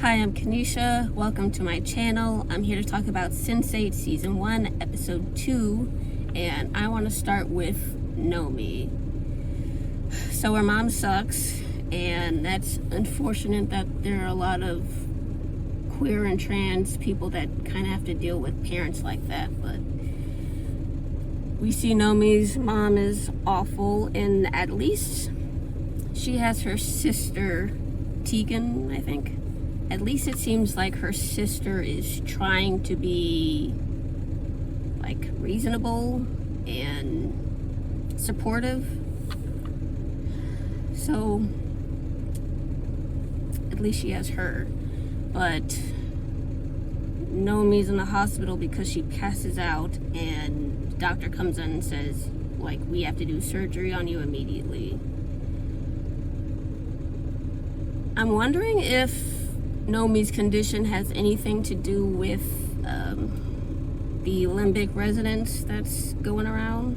Hi, I'm Kanisha. Welcome to my channel. I'm here to talk about Sense8 Season 1, Episode 2, and I want to start with Nomi. So her mom sucks, and that's unfortunate that there are a lot of queer and trans people that kind of have to deal with parents like that, but we see Nomi's mom is awful, and at least she has her sister, Tegan, I think. At least it seems like her sister is trying to be like reasonable and supportive. So at least she has her. But Nomi's in the hospital because she passes out, and the doctor comes in and says, like, we have to do surgery on you immediately. I'm wondering if Nomi's condition has anything to do with the limbic resonance that's going around.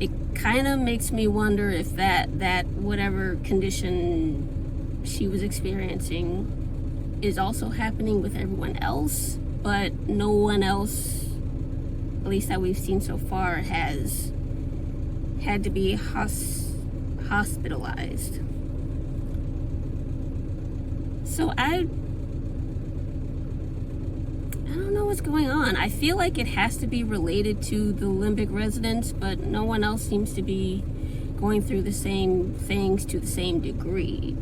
It kind of makes me wonder if that whatever condition she was experiencing is also happening with everyone else, but no one else, at least that we've seen so far, has had to be hospitalized. So I don't know what's going on. I feel like it has to be related to the limbic resonance, but no one else seems to be going through the same things to the same degree.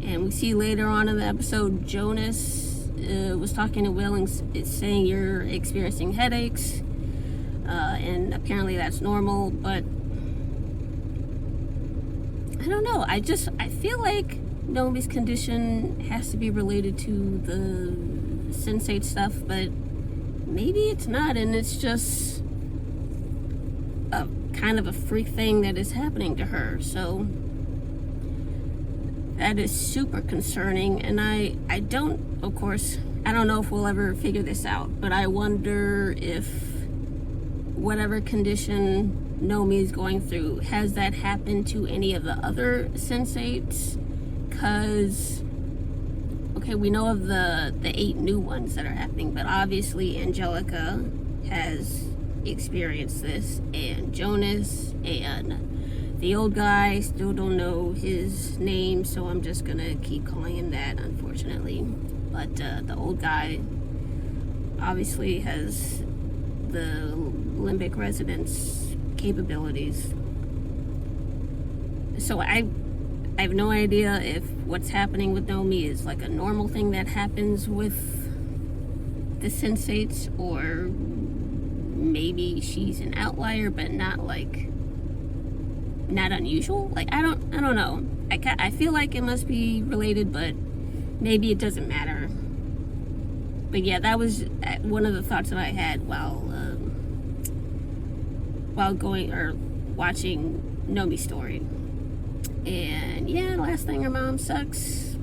And we see later on in the episode, Jonas was talking to Will and saying you're experiencing headaches, and apparently that's normal, but I don't know. I feel like Nomi's condition has to be related to the Sense8 stuff, but maybe it's not, and it's just a kind of a freak thing that is happening to her. So that is super concerning, and I don't know if we'll ever figure this out, but I wonder if whatever condition Nomi is going through, has that happened to any of the other Sense8s? Because, okay, we know of the 8 new ones that are happening, but obviously Angelica has experienced this, and Jonas, and the old guy, still don't know his name, so I'm just gonna keep calling him that, unfortunately. But the old guy obviously has the limbic resonance capabilities. So I have no idea if what's happening with Nomi is like a normal thing that happens with the Sense8s, or maybe she's an outlier, but not unusual. Like, I don't know. I feel like it must be related, but maybe it doesn't matter. But yeah, that was one of the thoughts that I had while watching Nomi's story. And yeah, last thing, her mom sucks.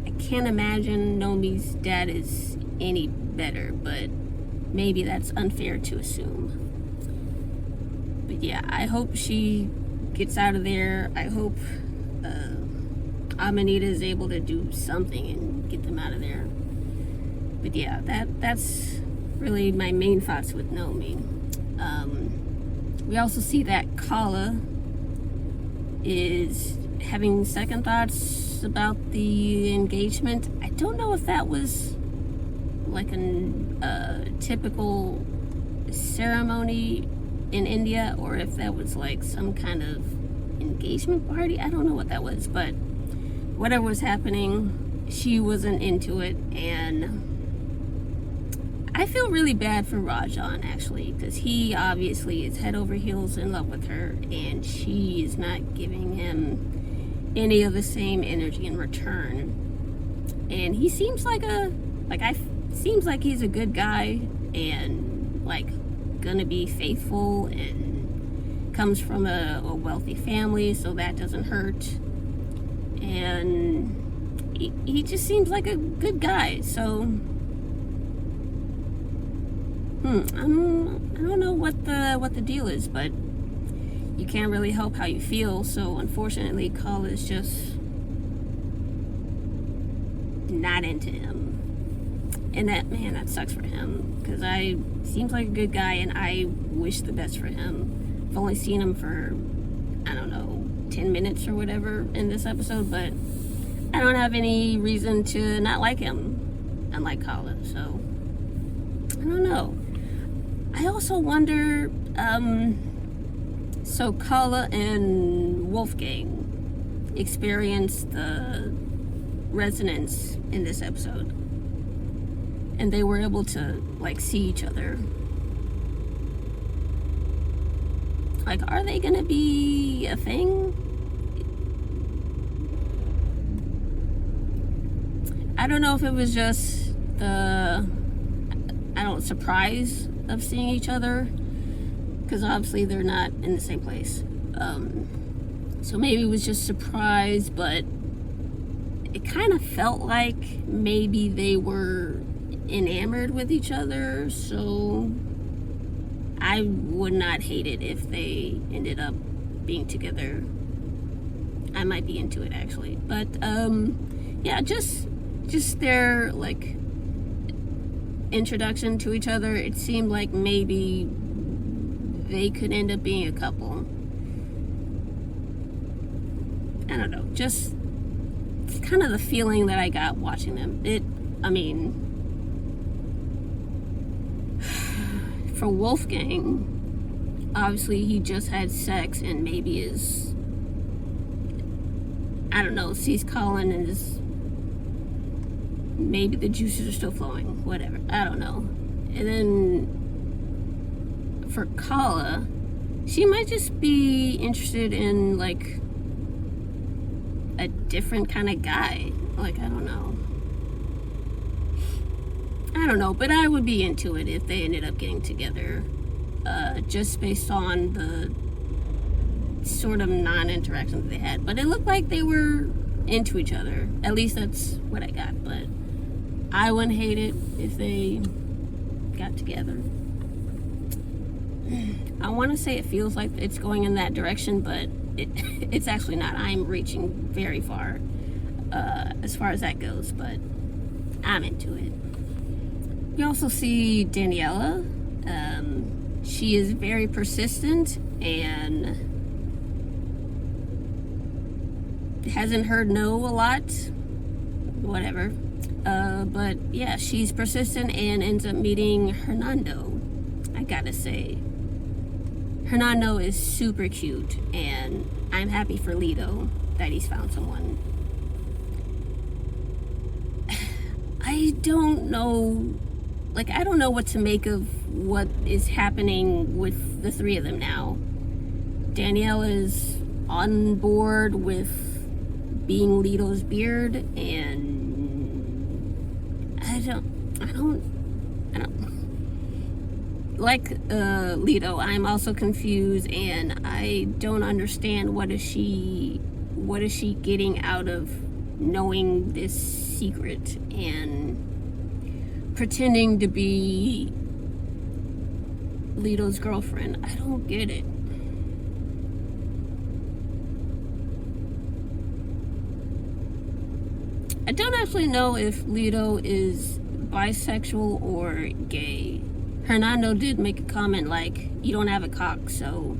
I can't imagine Nomi's dad is any better, but maybe that's unfair to assume. But yeah, I hope she gets out of there. I hope Amanita is able to do something and get them out of there. But yeah, that's really my main thoughts with Nomi. We also see that Kala is having second thoughts about the engagement. I don't know if that was like a typical ceremony in India, or if that was like some kind of engagement party. I don't know what that was, but whatever was happening, she wasn't into it, and I feel really bad for Rajan, actually, because he obviously is head over heels in love with her, and she is not giving him any of the same energy in return. And he seems like seems like he's a good guy, and like gonna be faithful, and comes from a wealthy family, so that doesn't hurt. And he just seems like a good guy, so I don't know what the deal is, but you can't really help how you feel. So unfortunately, Kala is just not into him. And that sucks for him, because seems like a good guy, and I wish the best for him. I've only seen him for, I don't know, 10 minutes or whatever in this episode, but I don't have any reason to not like him, unlike Kala, so I don't know. I also wonder, so Kala and Wolfgang experienced the resonance in this episode, and they were able to, like, see each other. Like, are they gonna be a thing? I don't know if it was just the, surprise of seeing each other, because obviously they're not in the same place. So maybe it was just surprise, but it kind of felt like maybe they were enamored with each other, so I would not hate it if they ended up being together. I might be into it, actually, but yeah, just their, like, introduction to each other, it seemed like maybe they could end up being a couple. I don't know, just kind of the feeling that I got watching them. For Wolfgang, obviously he just had sex and maybe is, I don't know, sees Colin and is, maybe the juices are still flowing, whatever, I don't know. And then for Kala, she might just be interested in, like, a different kind of guy. Like, I don't know, but I would be into it if they ended up getting together, just based on the sort of non-interaction that they had. But it looked like they were into each other. At least that's what I got, but I wouldn't hate it if they got together. I want to say it feels like it's going in that direction, but it's actually not. I'm reaching very far as that goes, but I'm into it. We also see Daniela. She is very persistent and hasn't heard no a lot. Whatever. But yeah, she's persistent and ends up meeting Hernando. I gotta say, Hernando is super cute, and I'm happy for Lito that he's found someone. I don't know what to make of what is happening with the three of them now. Daniela is on board with being Lito's beard, and I don't like Lito. I'm also confused, and I don't understand what is she getting out of knowing this secret and pretending to be Lito's girlfriend. I don't get it. I don't actually know if Lito is bisexual or gay. Hernando did make a comment like, you don't have a cock, so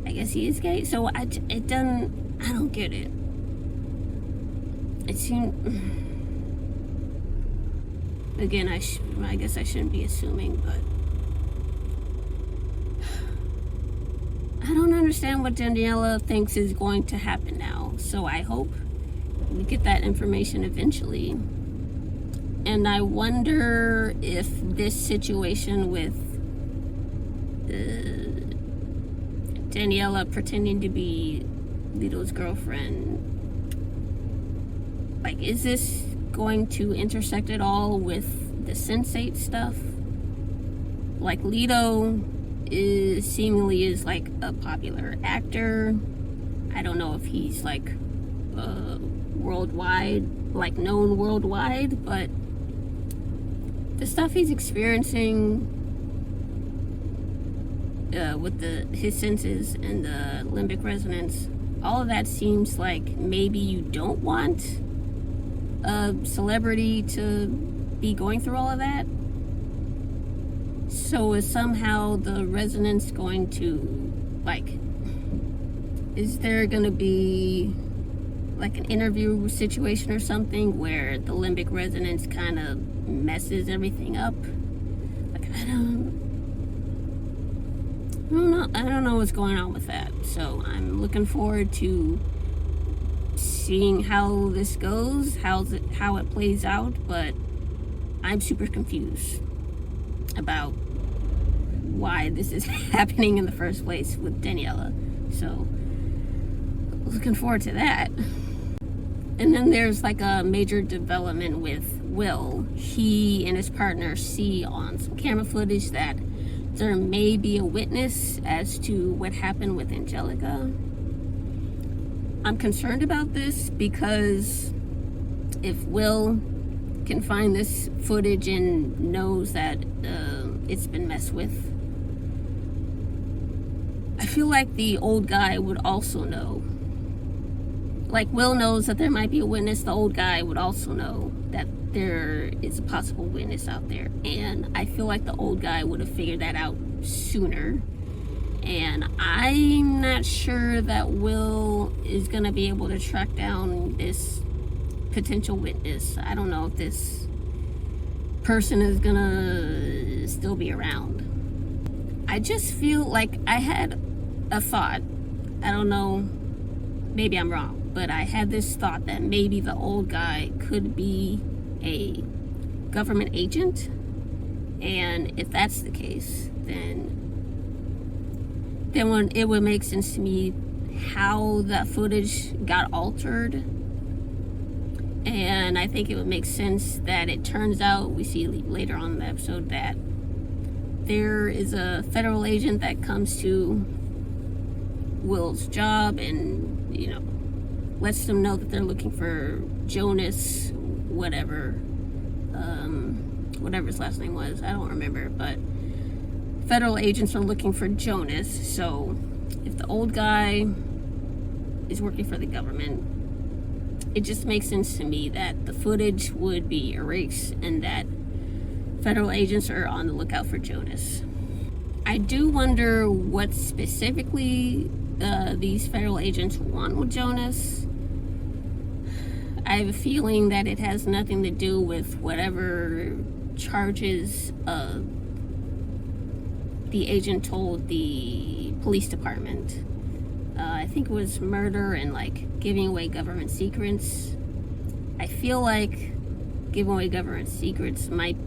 I guess he is gay. So I don't get it. It seemed, again, I guess I shouldn't be assuming, but I don't understand what Daniela thinks is going to happen now. So I hope we get that information eventually. And I wonder if this situation with Daniela pretending to be Lito's girlfriend, like, is this going to intersect at all with the Sense8 stuff? Like, Lito seemingly is like a popular actor. I don't know if he's like worldwide, like known worldwide, but the stuff he's experiencing with his senses and the limbic resonance, all of that seems like maybe you don't want a celebrity to be going through all of that. So is somehow the residents going to, like, is there going to be like an interview situation or something where the limbic resonance kind of messes everything up? Like, I don't know what's going on with that. So I'm looking forward to seeing how this goes, how it plays out, but I'm super confused about why this is happening in the first place with Daniela. So looking forward to that. And then there's like a major development with Will. He and his partner see on some camera footage that there may be a witness as to what happened with Angelica. I'm concerned about this because if Will can find this footage and knows that it's been messed with, I feel like the old guy would also know. Like, Will knows that there might be a witness, the old guy would also know that there is a possible witness out there. And I feel like the old guy would have figured that out sooner. And I'm not sure that Will is going to be able to track down this potential witness. I don't know if this person is going to still be around. I just feel like I had a thought. I don't know, maybe I'm wrong. But I had this thought that maybe the old guy could be a government agent. And if that's the case, then when it would make sense to me how that footage got altered. And I think it would make sense that it turns out, we see later on in the episode, that there is a federal agent that comes to Will's job and, you know, lets them know that they're looking for Jonas, whatever his last name was, I don't remember, but federal agents are looking for Jonas. So if the old guy is working for the government, it just makes sense to me that the footage would be erased and that federal agents are on the lookout for Jonas. I do wonder what specifically these federal agents want with Jonas. I have a feeling that it has nothing to do with whatever charges the agent told the police department. I think it was murder and like giving away government secrets. I feel like giving away government secrets might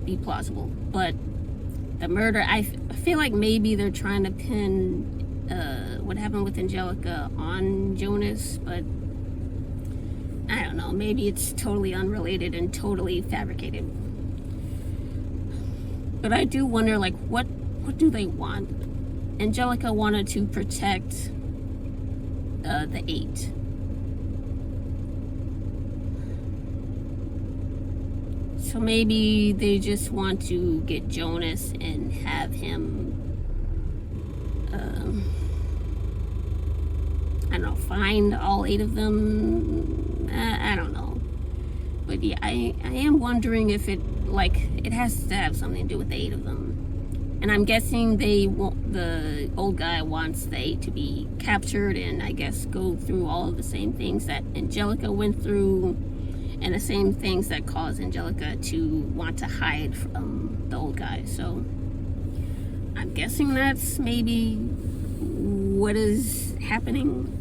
be plausible, but the murder, I feel like maybe they're trying to pin what happened with Angelica on Jonas, but I don't know, maybe it's totally unrelated and totally fabricated. But I do wonder, like, what do they want? Angelica wanted to protect the 8. So maybe they just want to get Jonas and have him, I don't know, find all 8 of them. I don't know. But yeah, I am wondering if it has to have something to do with the 8 of them. And I'm guessing the old guy wants the 8 to be captured and I guess go through all of the same things that Angelica went through and the same things that caused Angelica to want to hide from the old guy. So I'm guessing that's maybe what is happening.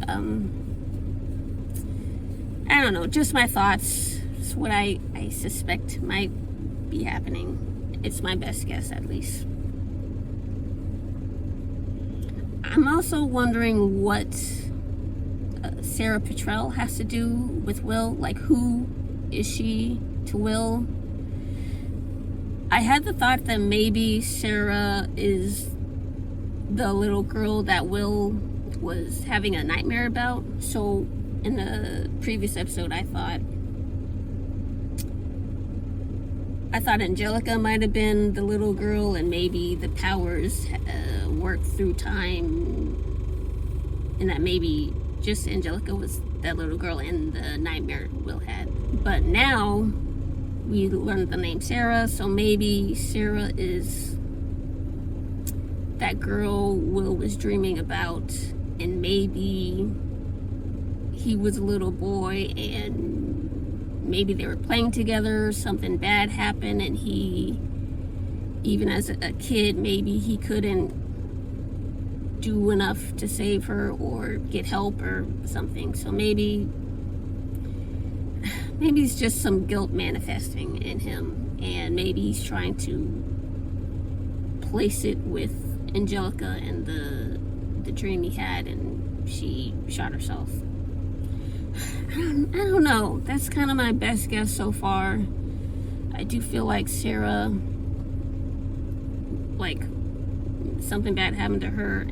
I don't know, just my thoughts. It's what I suspect might be happening. It's my best guess, at least. I'm also wondering what Sarah Petrell has to do with Will. Like, who is she to Will? I had the thought that maybe Sarah is the little girl that Will was having a nightmare about. So in the previous episode, I thought Angelica might have been the little girl, and maybe the powers work through time, and that maybe just Angelica was that little girl and the nightmare Will had. But now we learned the name Sarah, so maybe Sarah is that girl Will was dreaming about, and maybe he was a little boy and maybe they were playing together, something bad happened, and he, even as a kid, maybe he couldn't do enough to save her or get help or something. So maybe it's just some guilt manifesting in him, and maybe he's trying to place it with Angelica and the dream he had, and she shot herself. I don't know. That's kind of my best guess so far. I do feel like Sarah, like, something bad happened to her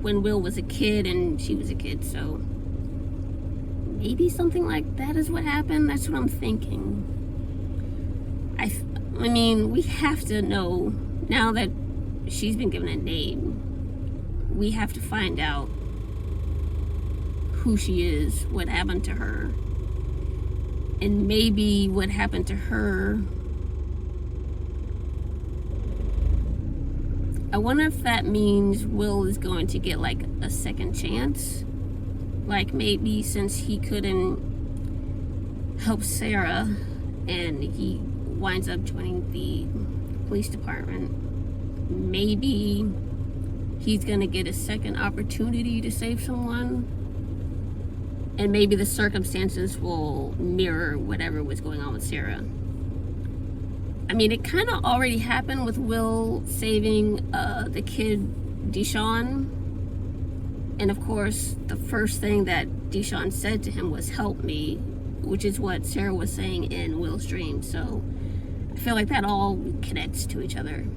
when Will was a kid and she was a kid, so maybe something like that is what happened. That's what I'm thinking. I mean, we have to know, now that she's been given a name, we have to find out who she is, what happened to her, and maybe what happened to her. I wonder if that means Will is going to get like a second chance. Like maybe since he couldn't help Sarah and he winds up joining the police department, maybe he's gonna get a second opportunity to save someone, and maybe the circumstances will mirror whatever was going on with Sarah. I mean, it kind of already happened with Will saving the kid Deshawn. And of course, the first thing that Deshawn said to him was, "Help me," which is what Sarah was saying in Will's dream. So I feel like that all connects to each other.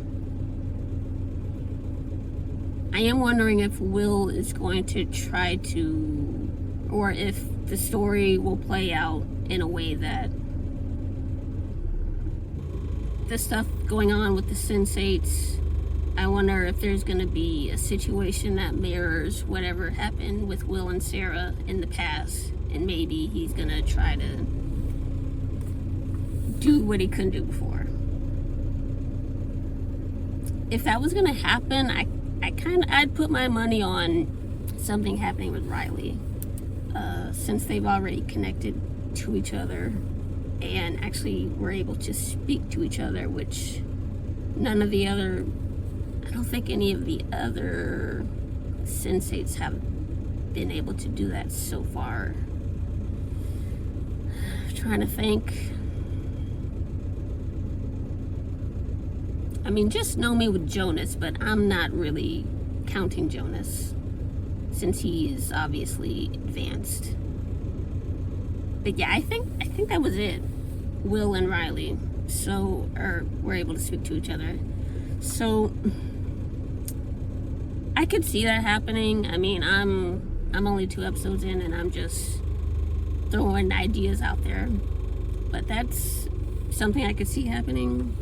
I am wondering if Will is going to try to, or if the story will play out in a way that the stuff going on with the Sense8, I wonder if there's going to be a situation that mirrors whatever happened with Will and Sarah in the past, and maybe he's going to try to do what he couldn't do before. If that was going to happen, I'd put my money on something happening with Riley, since they've already connected to each other and actually were able to speak to each other, which I don't think any of the other Sense8s have been able to do that so far. I'm trying to think. I mean, just Nomi with Jonas, but I'm not really counting Jonas since he is obviously advanced. But yeah, I think that was it. Will and Riley were able to speak to each other. So I could see that happening. I mean, I'm only 2 episodes in and I'm just throwing ideas out there. But that's something I could see happening.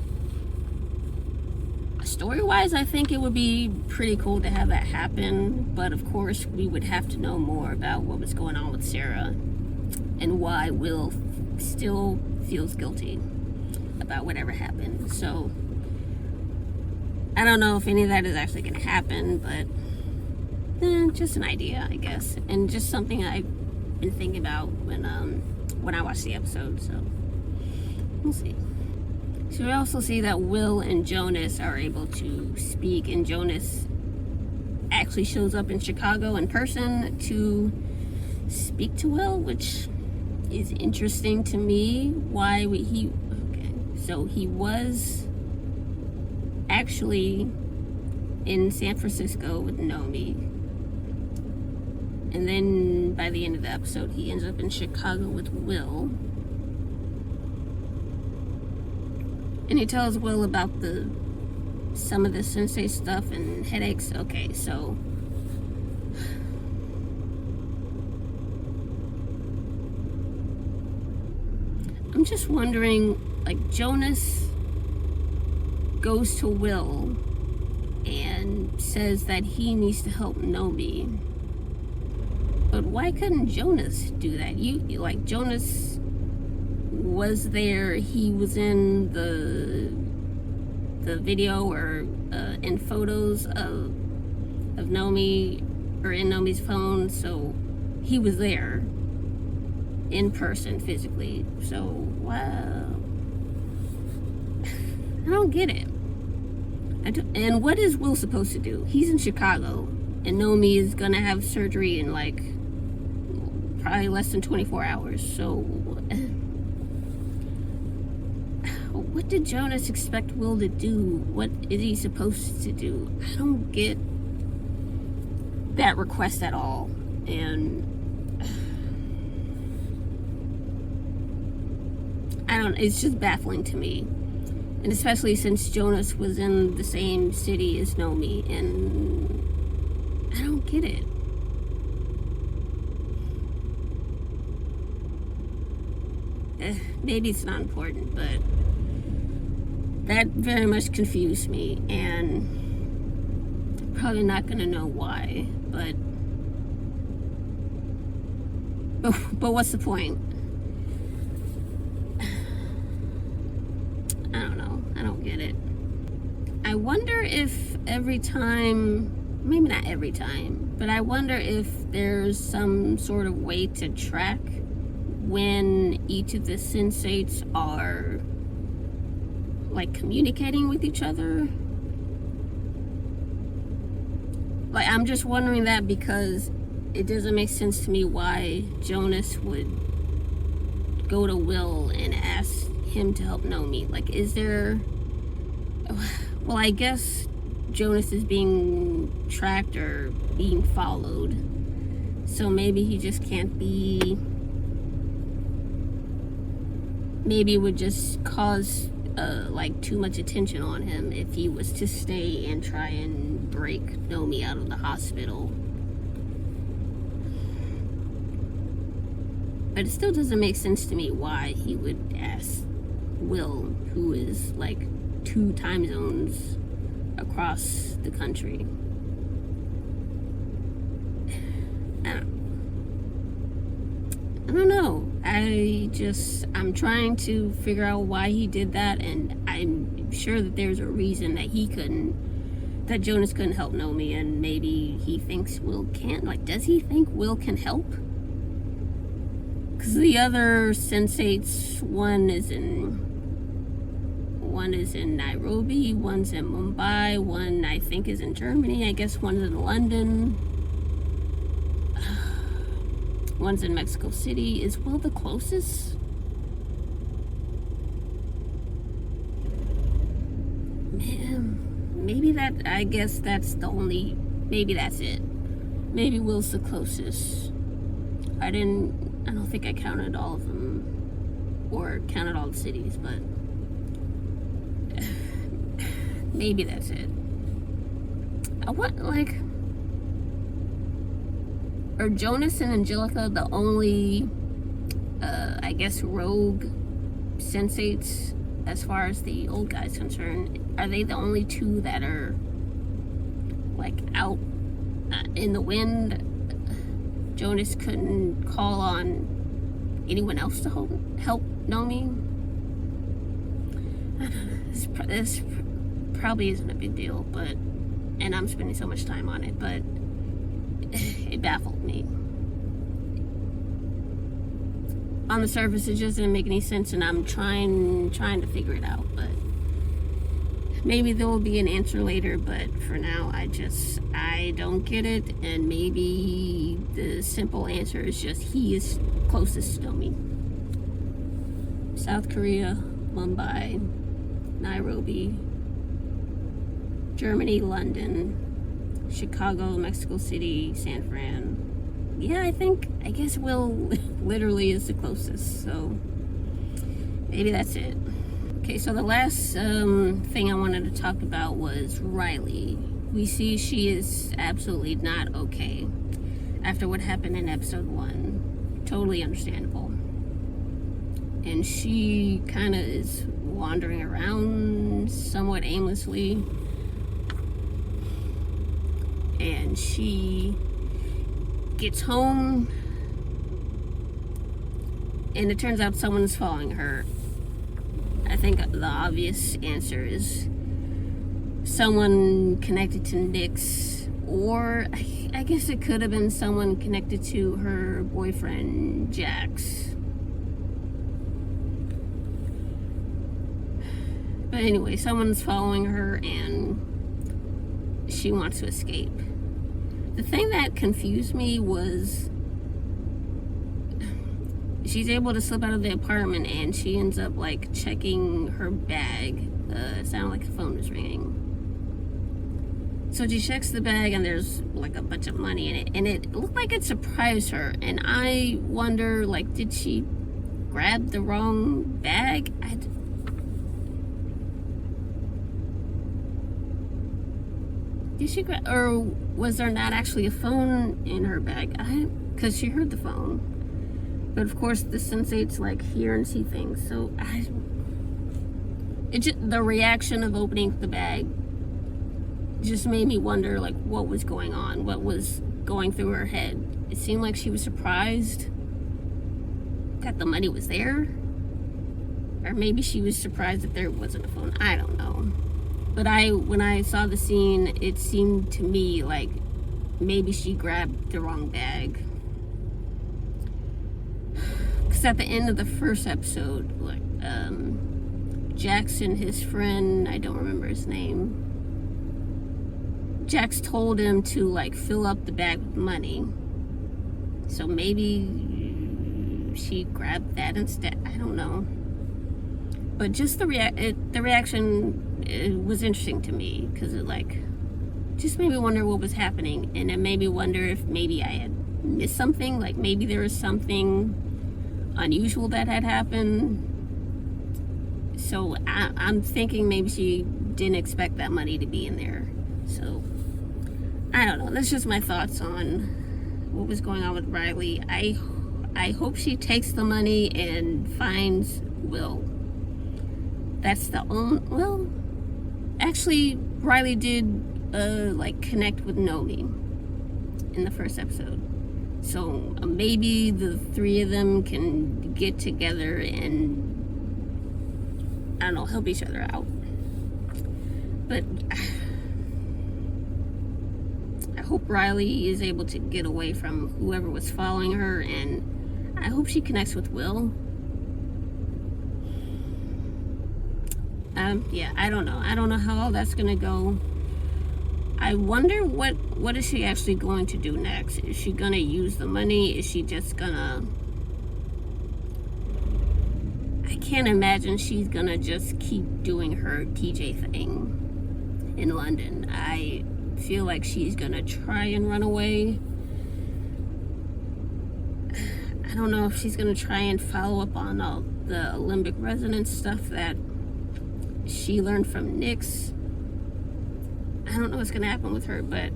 Story-wise, I think it would be pretty cool to have that happen. But of course, we would have to know more about what was going on with Sarah and why Will still feels guilty about whatever happened. So I don't know if any of that is actually going to happen, but just an idea, I guess, and just something I've been thinking about when I watched the episode. So we'll see. So we also see that Will and Jonas are able to speak, and Jonas actually shows up in Chicago in person to speak to Will, which is interesting to me. So he was actually in San Francisco with Nomi, and then by the end of the episode he ends up in Chicago with Will, and he tells Will about some of the Sense8 stuff and headaches. Okay, so I'm just wondering, like, Jonas goes to Will and says that he needs to help Nomi, but why couldn't Jonas do that? Like, Jonas was there. He was in the video or in photos of Nomi, or in Nomi's phone, so he was there in person, physically. So, wow. I don't get it. And what is Will supposed to do? He's in Chicago, and Nomi is gonna have surgery in like probably less than 24 hours. So what did Jonas expect Will to do? What is he supposed to do? I don't get that request at all. And it's just baffling to me. And especially since Jonas was in the same city as Nomi, and I don't get it. Maybe it's not important, but that very much confused me, and probably not gonna know why, but what's the point? I don't know. I don't get it. I wonder if every time, maybe not every time, but I wonder if there's some sort of way to track when each of the Sense8s are like communicating with each other. Like, I'm just wondering that, because it doesn't make sense to me why Jonas would go to Will and ask him to help Nomi. Like, is there... Well, I guess Jonas is being tracked or being followed, so maybe he just can't be... Maybe it would just cause like too much attention on him if he was to stay and try and break Nomi out of the hospital. But it still doesn't make sense to me why he would ask Will, who is like 2 time zones across the country. I don't know. I'm trying to figure out why he did that, and I'm sure that there's a reason that that Jonas couldn't help Nomi, and maybe he thinks Will can't. Like, does he think Will can help? Because the other Sense8s, one is in Nairobi, one's in Mumbai, one I think is in Germany, I guess one's in London, one's in Mexico City. Is Will the closest? Man, maybe I guess that's the only, maybe that's it. Maybe Will's the closest. I don't think I counted all of them, or counted all the cities, but maybe that's it. Are Jonas and Angelica the only, I guess, rogue Sense8s as far as the old guy's concerned? Are they the only 2 that are, like, out in the wind? Jonas couldn't call on anyone else to help Nomi? I don't know. This probably isn't a big deal, and I'm spending so much time on it, but it baffled me. On the surface, it just didn't make any sense, and I'm trying to figure it out, but maybe there will be an answer later, but for now, I don't get it, and maybe the simple answer is just he is closest to Nomi. South Korea, Mumbai, Nairobi, Germany, London, Chicago, Mexico City, San Fran. Yeah, I guess Will literally is the closest, so maybe that's it. Okay, so the last thing I wanted to talk about was Riley. We see she is absolutely not okay after what happened in episode 1. Totally understandable. And she kind of is wandering around somewhat aimlessly. And she gets home and it turns out someone's following her, I think the obvious answer is someone connected to Nick's, or I guess it could have been someone connected to her boyfriend, Jax. But anyway, someone's following her and she wants to escape. The thing that confused me was she's able to slip out of the apartment and she ends up like checking her bag. It sounded like the phone was ringing. So she checks the bag and there's like a bunch of money in it, and it looked like it surprised her, and I wonder, like, did she grab the wrong bag? Did she grab, or was there not actually a phone in her bag? Because she heard the phone. But of course the Sense8s like hear and see things, so the reaction of opening the bag just made me wonder, like, what was going on, what was going through her head. It seemed like she was surprised that the money was there, or maybe she was surprised that there wasn't a phone. I don't know. But when I saw the scene, it seemed to me like maybe she grabbed the wrong bag. Because at the end of the first episode, like, Jackson, his friend, I don't remember his name, Jax told him to like fill up the bag with money. So maybe she grabbed that instead. I don't know. But just the reaction, it was interesting to me, because it like just made me wonder what was happening, and it made me wonder if maybe I had missed something, like maybe there was something unusual that had happened. So I'm thinking maybe she didn't expect that money to be in there. So I don't know. That's just my thoughts on what was going on with Riley. I hope she takes the money and finds Will. That's the only, well, actually Riley did like connect with Nomi in the first episode. So maybe the three of them can get together and, I don't know, help each other out. But I hope Riley is able to get away from whoever was following her, and I hope she connects with Will. Yeah, I don't know. I don't know how all that's gonna go. I wonder what is she actually going to do next? Is she gonna use the money? Is she just gonna... I can't imagine she's gonna just keep doing her TJ thing in London. I feel like she's gonna try and run away. I don't know if she's gonna try and follow up on all the Olympic resonance stuff that she learned from Nyx. I don't know what's gonna happen with her, but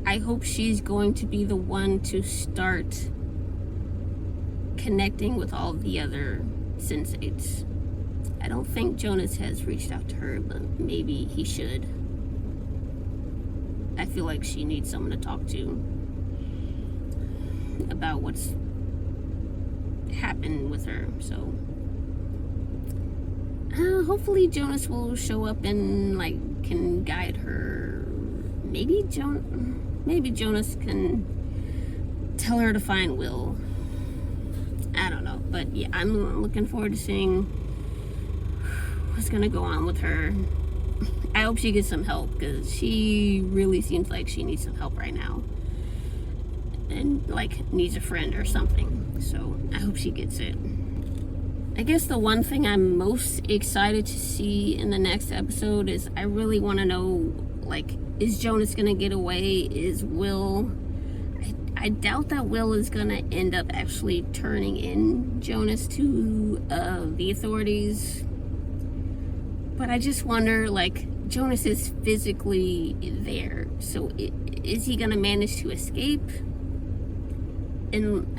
I hope she's going to be the one to start connecting with all the other Sense8s. I don't think Jonas has reached out to her, but maybe he should. I feel like she needs someone to talk to about what's happened with her. So hopefully Jonas will show up and like can guide her. Maybe Jonas can tell her to find Will. I don't know, but yeah, I'm looking forward to seeing what's gonna go on with her. I hope she gets some help, because she really seems like she needs some help right now, and like needs a friend or something. So I hope she gets it. I guess the one thing I'm most excited to see in the next episode is I really want to know, like, is Jonas gonna get away? Is Will... I doubt that Will is gonna end up actually turning in Jonas to the authorities. But I just wonder, like, Jonas is physically there, so is he gonna manage to escape? And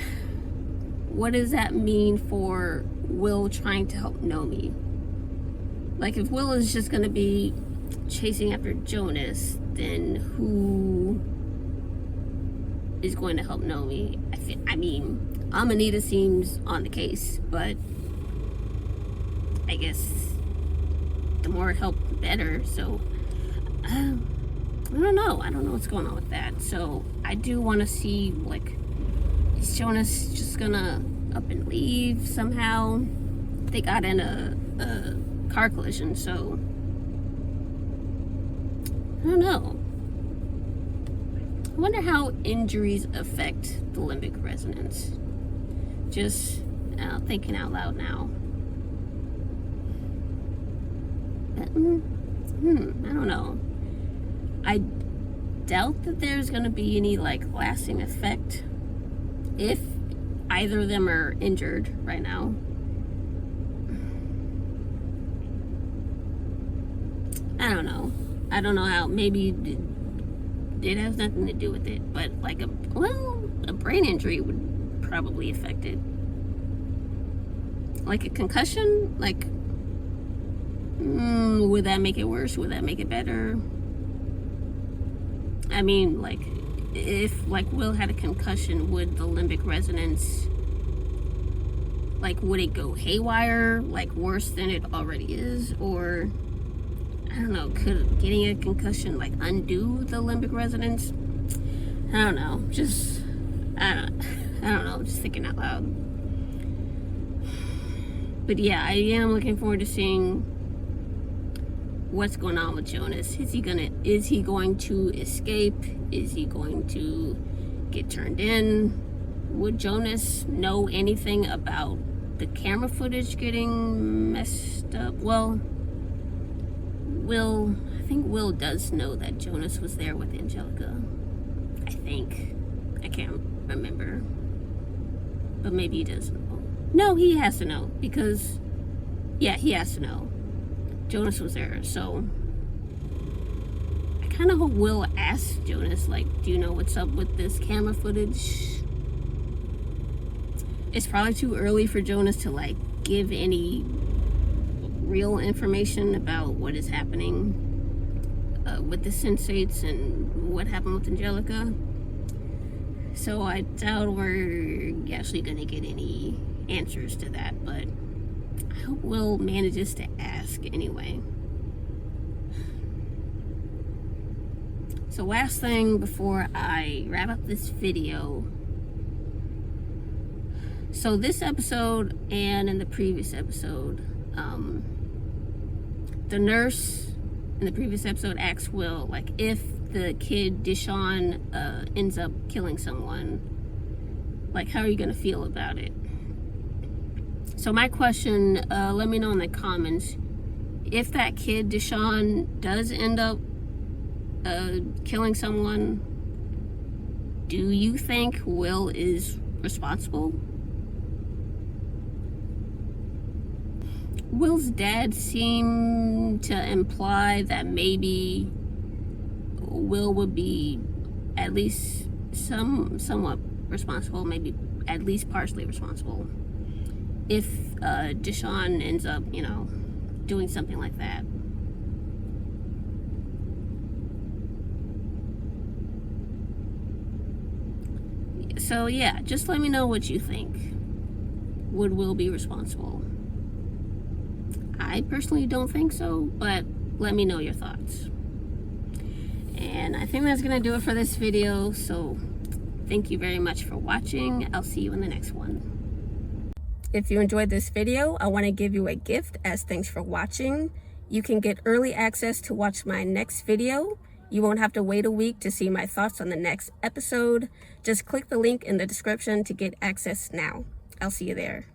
what does that mean for Will trying to help Nomi? Like, if Will is just gonna be chasing after Jonas, then who is going to help Nomi. I mean, Amanita seems on the case, but I guess the more help, the better. So, I don't know. I don't know what's going on with that. So, I do want to see, like, is Jonas just gonna up and leave somehow? They got in a car collision, so I don't know. I wonder how injuries affect the limbic resonance. Just thinking out loud now. But, I don't know. I doubt that there's gonna be any like lasting effect if either of them are injured right now. I don't know. I don't know how. Maybe it has nothing to do with it, but like a brain injury would probably affect it. Like a concussion, like would that make it worse? Would that make it better? I mean, like if like Will had a concussion, would the limbic resonance, like would it go haywire, like worse than it already is, or I don't know, could getting a concussion like undo the limbic resonance? I don't know. Just I don't know, just thinking out loud. But yeah, I am looking forward to seeing what's going on with Jonas. Is he going to escape? Is he going to get turned in? Would Jonas know anything about the camera footage getting messed up? Well, I think Will does know that Jonas was there with Angelica. I think. I can't remember. But maybe he does know. No, he has to know, because, yeah, he has to know. Jonas was there, so I kind of hope Will asks Jonas, like, do you know what's up with this camera footage? It's probably too early for Jonas to, like, give any real information about what is happening with the Sense8s and what happened with Angelica. So I doubt we're actually going to get any answers to that, but I hope Will manages to ask anyway. So last thing before I wrap up this video. So this episode and in the previous episode, the nurse in the previous episode asks Will, like, if the kid Deshawn ends up killing someone, like, how are you gonna feel about it? So my question, let me know in the comments, if that kid Deshawn does end up killing someone, do you think Will is responsible? Will's dad seemed to imply that maybe Will would be at least somewhat responsible, maybe at least partially responsible, if Deshawn ends up, you know, doing something like that. So yeah, just let me know what you think. Would Will be responsible? I personally don't think so, but let me know your thoughts. And I think that's gonna do it for this video, so thank you very much for watching. I'll see you in the next one. If you enjoyed this video, I want to give you a gift as thanks for watching. You can get early access to watch my next video. You won't have to wait a week to see my thoughts on the next episode. Just click the link in the description to get access now. I'll see you there.